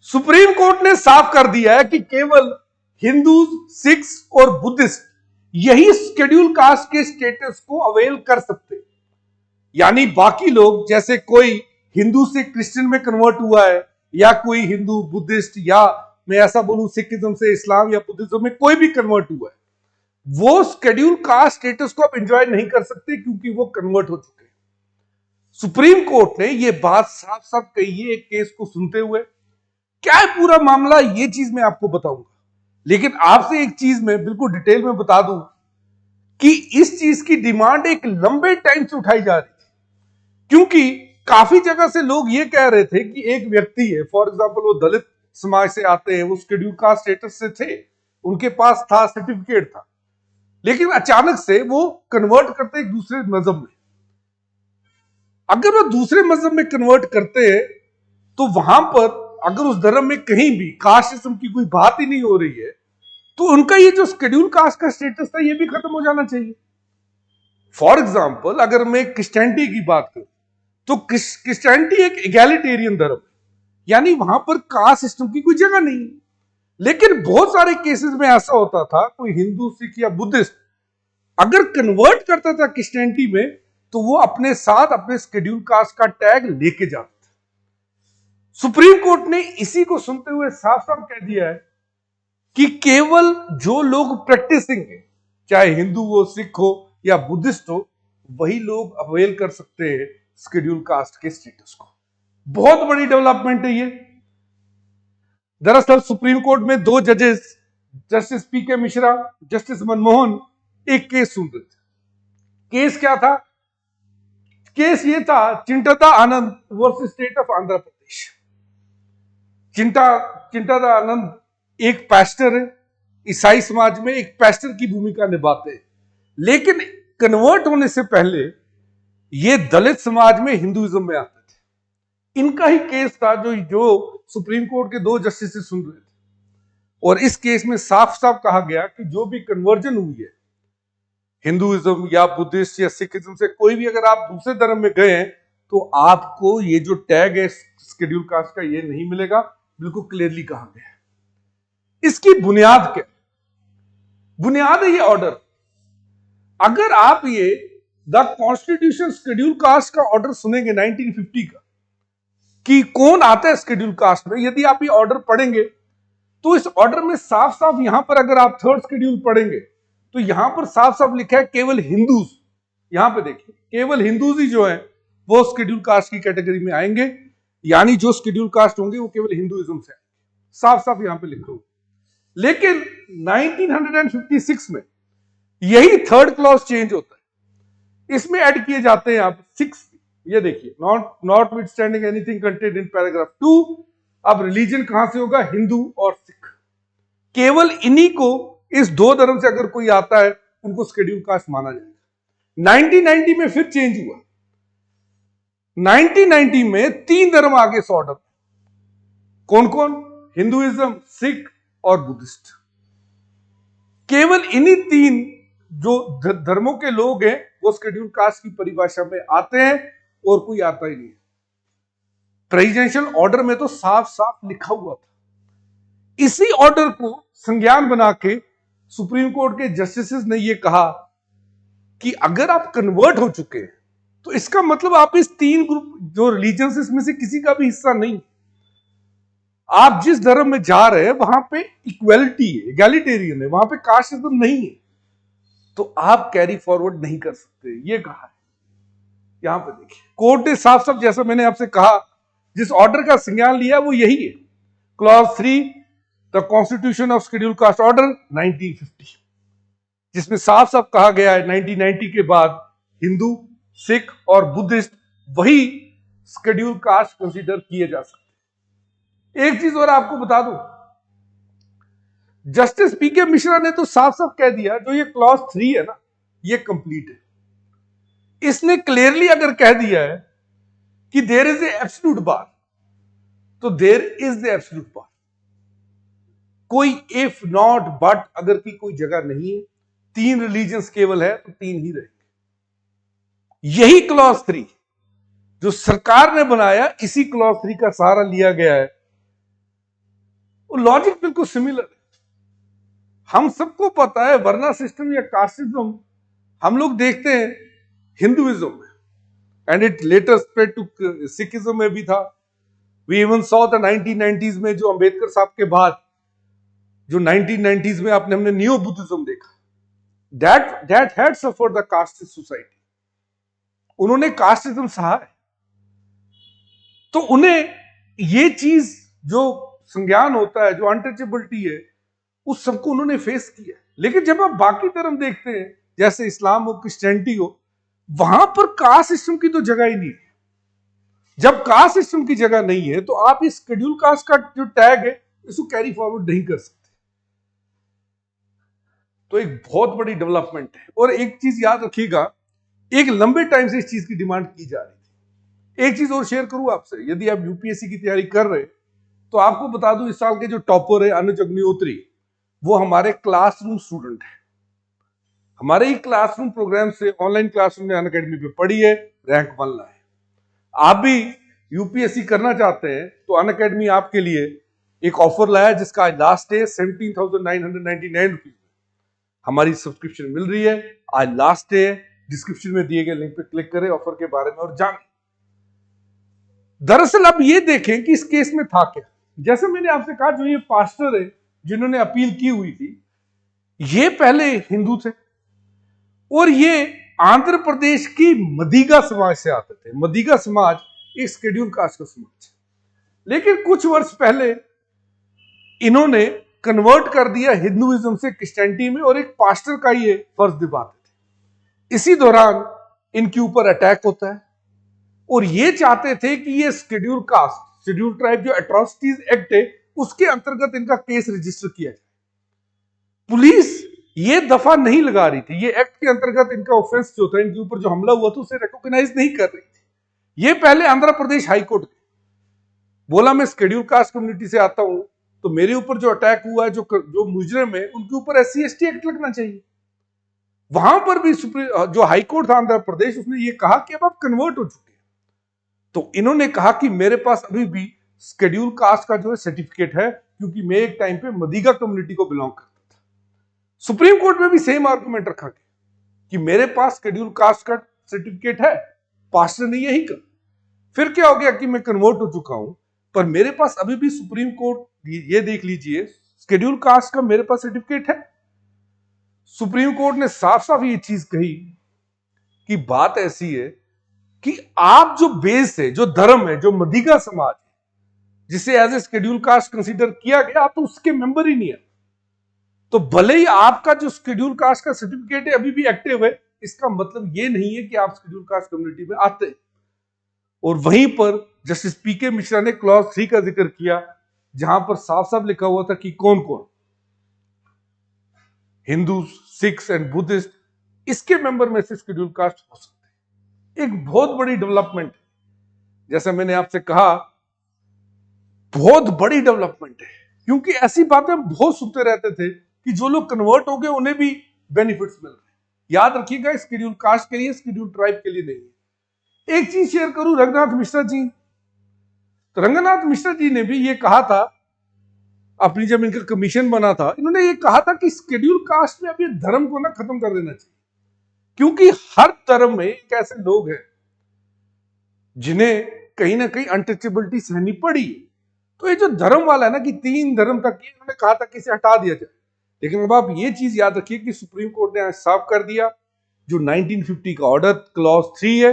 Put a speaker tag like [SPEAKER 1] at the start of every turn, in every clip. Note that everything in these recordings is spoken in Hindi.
[SPEAKER 1] सुप्रीम कोर्ट ने साफ कर दिया है कि केवल हिंदू, सिख्स और बुद्धिस्ट यही शेड्यूल कास्ट के स्टेटस को अवेल कर सकते। यानी बाकी लोग, जैसे कोई हिंदू से क्रिश्चियन में कन्वर्ट हुआ है, या कोई हिंदू बुद्धिस्ट, या मैं ऐसा बोलूं सिखिज्म से इस्लाम या बुद्धिज्म में कोई भी कन्वर्ट हुआ है, वो शेड्यूल कास्ट स्टेटस को आप एंजॉय नहीं कर सकते क्योंकि वो कन्वर्ट हो चुके हैं। सुप्रीम कोर्ट ने ये बात साफ साफ कही है एक केस को सुनते हुए। क्या है पूरा मामला, ये चीज मैं आपको बताऊंगा, लेकिन आपसे एक चीज मैं बिल्कुल डिटेल में बता दूं कि इस चीज की डिमांड एक लंबे टाइम से उठाई जा रही थी, क्योंकि काफी जगह से लोग ये कह रहे थे कि एक व्यक्ति है, फॉर एग्जांपल वो दलित समाज से आते हैं, वो शेड्यूल कास्ट स्टेटस से थे, उनके पास था, सर्टिफिकेट था, लेकिन अचानक से वो कन्वर्ट करते एक दूसरे मजहब में। अगर वो दूसरे मजहब में कन्वर्ट करते हैं तो वहां पर अगर उस धर्म में कहीं भी कास्टिज्म की कोई बात ही नहीं हो रही है, तो उनका ये जो शेड्यूल कास्ट का स्टेटस था ये भी खत्म हो जाना चाहिए। फॉर एग्जाम्पल अगर मैं क्रिश्चियनिटी की बात करूं तो क्रिश्चियनिटी एक इगैलिटेरियन धर्म है, यानी वहां पर कास्ट सिस्टम की कोई जगह नहीं है। लेकिन बहुत सारे केसेस में ऐसा होता था, कोई हिंदू, सिख या बुद्धिस्ट अगर कन्वर्ट करता था क्रिश्चियनिटी में, तो वो अपने साथ अपने शेड्यूल कास्ट का टैग लेके जाता था। सुप्रीम कोर्ट ने इसी को सुनते हुए साफ साफ कह दिया है कि केवल जो लोग प्रैक्टिसिंग है, चाहे हिंदू हो, सिख हो या बुद्धिस्ट हो, वही लोग अवेल कर सकते हैं शेड्यूल कास्ट के स्टेटस को। बहुत बड़ी डेवलपमेंट है ये। दरअसल सुप्रीम कोर्ट में दो जजेस, जस्टिस पीके मिश्रा, जस्टिस मनमोहन, एक केस सुन रहे थे। केस क्या था? केस ये था चिंटदा आनंद versus state of Andhra Pradesh. चिंटदा आनंद एक पास्टर है, ईसाई समाज में एक पास्टर की भूमिका निभाते हैं, लेकिन कन्वर्ट होने से पहले ये दलित समाज में हिंदुइज्म में आते थे। इनका ही केस था जो सुप्रीम कोर्ट के दो जस्टिस सुन रहे थे, और इस केस में साफ साफ कहा गया कि जो भी कन्वर्जन हुई है हिंदुइज्म या बुद्धिस्ट या सिखिज्म से, कोई भी अगर आप दूसरे धर्म में गए हैं तो आपको ये जो टैग है शेड्यूल कास्ट का ये नहीं मिलेगा, बिल्कुल क्लियरली कहा गया है। इसकी बुनियाद क्या? बुनियाद है ये ऑर्डर। अगर आप ये द कॉन्स्टिट्यूशन शेड्यूल कास्ट का ऑर्डर सुनेंगे 1950 का, कि कौन आता है शेड्यूल कास्ट में, यदि आप ये ऑर्डर पढ़ेंगे तो इस ऑर्डर में साफ साफ यहां पर अगर आप थर्ड शेड्यूल पढ़ेंगे तो यहां पर साफ साफ लिखा है केवल हिंदूज। यहां पे देखिए, केवल हिंदूज ही जो है वो शेड्यूल कास्ट की कैटेगरी में आएंगे, यानी जो शेड्यूल कास्ट होंगे वो केवल हिंदुइज्म से आएंगे, साफ साफ यहां पे लिखा हुआ। लेकिन 1956 में यही थर्ड क्लॉज चेंज होता है, इसमें ऐड किए जाते हैं आप 6, ये देखिए, not with standing anything content in paragraph 2। अब रिलीजन कहां से होगा? हिंदू और सिख। केवल इन्हीं को, इस दो धर्म से अगर कोई आता है उनको शेड्यूल कास्ट माना जाएगा। 1990 में फिर चेंज हुआ। 1990 में 3 धर्म आगे इस ऑर्डर। कौन कौन? हिंदुइज्म, सिख और बुद्धिस्ट। केवल इन्हीं 3 जो धर्मों के लोग हैं वो शेड्यूल कास्ट की परिभाषा में आते हैं, और कोई आता ही नहीं है। प्रेसिडेंशियल ऑर्डर में तो साफ साफ लिखा हुआ था। इसी ऑर्डर को संज्ञान बना के सुप्रीम कोर्ट के जस्टिसेस ने यह कहा कि अगर आप कन्वर्ट हो चुके हैं तो इसका मतलब आप इस 3 ग्रुप जो रिलीजन इसमें से किसी का भी हिस्सा नहीं। आप जिस धर्म में जा रहे हैं वहां पे इक्वलिटी है, एगैलिटेरियन है, वहां पे कास्टिज्म नहीं है, तो आप कैरी फॉरवर्ड नहीं कर सकते, ये कहा है। यहां पे देखिए, कोर्ट ने साफ साफ, जैसा मैंने आपसे कहा, जिस ऑर्डर का संज्ञान लिया वो यही है, clause 3 the constitution of schedule caste order 1950, जिसमें साफ साफ कहा गया है 1990 के बाद हिंदू, सिख और बुद्धिस्ट वही शेड्यूल कास्ट कंसीडर किए जा सकते। एक चीज और आपको बता दूं, जस्टिस पीके मिश्रा ने तो साफ साफ कह दिया जो ये क्लॉज 3 है ना, ये कंप्लीट है। इसने क्लियरली अगर कह दिया है कि देयर इज ए एब्सोल्यूट बार, तो देयर इज द एब्सोल्यूट बार। कोई इफ, नॉट, बट अगर की कोई जगह नहीं है। 3 रिलीजन्स केवल है तो 3 ही रहेंगे। यही क्लॉज 3 जो सरकार ने बनाया, इसी क्लॉज 3 का सहारा लिया गया है वो लॉजिक बिल्कुल सिमिलर है। हम सबको पता है वर्ना सिस्टम या कास्टिज्म हम लोग देखते हैं हिंदुइज्म में, and it later spread to Sikhism में भी था। We even saw the 1990s में, जो अंबेडकर साहब के बाद जो 1990s में आपने हमने न्यू बुद्धिज्म देखा, that had suffered the caste society. उन्होंने कास्टिज्म सहा है, तो उन्हें ये चीज जो संज्ञान होता है, जो अनटचेबिलिटी है, उस सबको उन्होंने फेस किया। लेकिन जब आप बाकी धर्म देखते हैं, जैसे इस्लाम हो, क्रिश्चियनिटी हो, वहां पर कास्ट सिस्टम की तो जगह ही नहीं है। जब कास्ट सिस्टम की जगह नहीं है, तो आप इस शेड्यूल कास्ट का जो टैग है, इसको कैरी फॉरवर्ड नहीं कर सकते। तो एक बहुत बड़ी डेवलपमेंट है। और एक चीज याद रखिएगा, एक लंबे टाइम से इस चीज की डिमांड की जा रही थी। एक चीज और शेयर करूं आपसे, यदि आप यूपीएससी की तैयारी कर रहे हैं, तो आपको बता दूं, इस साल के जो टॉपर है अनुज अग्निहोत्री, वो हमारे क्लासरूम स्टूडेंट है। हमारे ही क्लासरूम प्रोग्राम से ऑनलाइन क्लासरूम में अनअकैडमी पे पढ़ी है, रैंक 1 लाए। आप भी यूपीएससी करना चाहते हैं तो अनअकैडमी आपके लिए एक ऑफर लाया, जिसका आज लास्ट डे 17,999 रुपीज में हमारी सब्सक्रिप्शन मिल रही है। आज लास्ट डे है। डिस्क्रिप्शन में दिए गए लिंक पे क्लिक करें ऑफर के बारे में और जानें। दरअसल अब ये देखें कि इस केस में था क्या। जैसे मैंने आपसे कहा, जो ये पास्टर है जिन्होंने अपील की हुई थी, ये पहले हिंदू थे और ये आंध्र प्रदेश की मदिगा समाज से आते थे। मदिगा समाज एक शेड्यूल कास्ट का समाज है, लेकिन कुछ वर्ष पहले इन्होंने कन्वर्ट कर दिया हिंदुइज्म से क्रिश्चियनिटी में, और एक पास्टर का ये फर्ज निभाते थे। इसी दौरान इनके ऊपर अटैक होता है, और ये चाहते थे कि ये शेड्यूल कास्ट, शेड्यूल ट्राइब जो एट्रोसिटीज एक्ट है, उसके अंतर्गत इनका केस रजिस्टर किया जाए। पुलिस ये दफा नहीं लगा रही थी, ये एक्ट के अंतर्गत इनका ऑफेंस जो था, इनके ऊपर जो हमला हुआ था, उसे रिकॉग्नाइज नहीं कर रही थी। ये पहले आंध्र प्रदेश हाईकोर्ट गए, बोला मैं शेड्यूल कास्ट कम्युनिटी से आता हूं, तो मेरे ऊपर जो अटैक हुआ है, जो मुजरिम है, उनके ऊपर SC/ST एक्ट लगना चाहिए। वहां पर भी जो हाईकोर्ट था आंध्र प्रदेश, उसने ये कहा कि अब आप कन्वर्ट हो चुके हैं। तो इन्होंने कहा कि मेरे पास अभी भी शेड्यूल कास्ट का जो है सर्टिफिकेट है, क्योंकि मैं एक टाइम पे मदिगा कम्युनिटी को बिलोंग करता था। सुप्रीम कोर्ट में भी सेम आर्गुमेंट रखा गया कि मेरे पास शेड्यूल कास्ट का सर्टिफिकेट है, पास्टर ने यही कहा। फिर क्या हो गया कि मैं कन्वर्ट हो चुका हूं, पर मेरे पास अभी भी सुप्रीम कोर्ट, ये देख लीजिए, शेड्यूल कास्ट का मेरे पास सर्टिफिकेट है। सुप्रीम कोर्ट ने साफ साफ ये चीज कही कि बात ऐसी है कि आप जो बेस है, जो धर्म है, जो मदिगा समाज है, जिसे as a schedule caste consider किया गया, आप तो उसके मेंबर ही नहीं है। तो भले ही आपका जो शेड्यूल कास्ट का सर्टिफिकेट है अभी भी एक्टिव है, इसका मतलब ये नहीं है कि आप शेड्यूल कास्ट कम्युनिटी में आते हैं। और वहीं पर जस्टिस PK मिश्रा ने क्लॉज 3 का जिक्र किया, जहां पर साफ साफ लिखा हुआ था कि कौन कौन हिंदू, सिख्स एंड बुद्धिस्ट इसके मेंबर में से शेड्यूल कास्ट हो सकते हैं। एक बहुत बड़ी डेवलपमेंट है, जैसा मैंने आपसे कहा, बहुत बड़ी डेवलपमेंट है, क्योंकि ऐसी बातें हम बहुत सुनते रहते थे कि जो लोग कन्वर्ट हो गए उन्हें भी बेनिफिट्स मिल रहे हैं। याद रखिएगा, शेड्यूल कास्ट के लिए, शेड्यूल ट्राइब के लिए नहीं है। एक चीज शेयर करूं, रंगनाथ मिश्रा जी, तो रंगनाथ मिश्रा जी ने भी ये कहा था, अपनी जब इनका कमीशन बना था, इन्होंने ये कहा था कि शेड्यूल कास्ट में अब ये धर्म को ना खत्म कर देना चाहिए, क्योंकि हर धर्म में एक ऐसे लोग हैं जिन्हें कहीं ना कहीं अनटचेबिलिटी सहनी पड़ी। तो ये जो धर्म वाला है ना, कि 3 धर्म तक, ये इन्होंने कहा था कि इसे हटा दिया जाए। लेकिन अब आप ये चीज याद रखिए कि सुप्रीम कोर्ट ने आज साफ कर दिया, जो 1950 का ऑर्डर क्लॉज 3 है,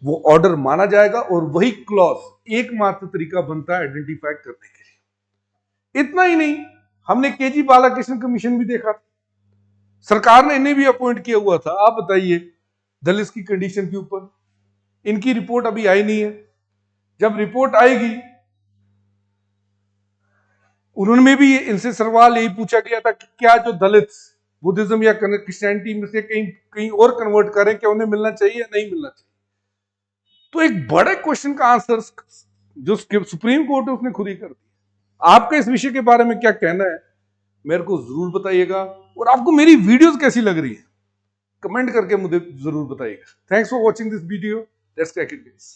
[SPEAKER 1] वो ऑर्डर माना जाएगा, और वही क्लॉज एकमात्र तरीका बनता है आइडेंटिफाई करने के लिए। इतना ही नहीं, हमने KG बालाकृष्ण कमीशन भी देखा था, सरकार ने इन्हें भी अपॉइंट किया हुआ था। आप बताइए, दलित की कंडीशन के ऊपर इनकी रिपोर्ट अभी आई नहीं है। जब रिपोर्ट आएगी, उन्होंने भी इनसे सवाल यही पूछा गया था कि क्या जो दलित बुद्धिज्म या क्रिश्चियनिटी में से कहीं और कन्वर्ट करें, क्या उन्हें मिलना चाहिए या नहीं मिलना चाहिए। तो एक बड़े क्वेश्चन का आंसर जो सुप्रीम कोर्ट है उसने खुद ही कर दिया। आपका इस विषय के बारे में क्या कहना है, मेरे को जरूर बताइएगा, और आपको मेरी वीडियोस कैसी लग रही है कमेंट करके मुझे जरूर बताइएगा। Thanks for watching this video. Let's crack it guys.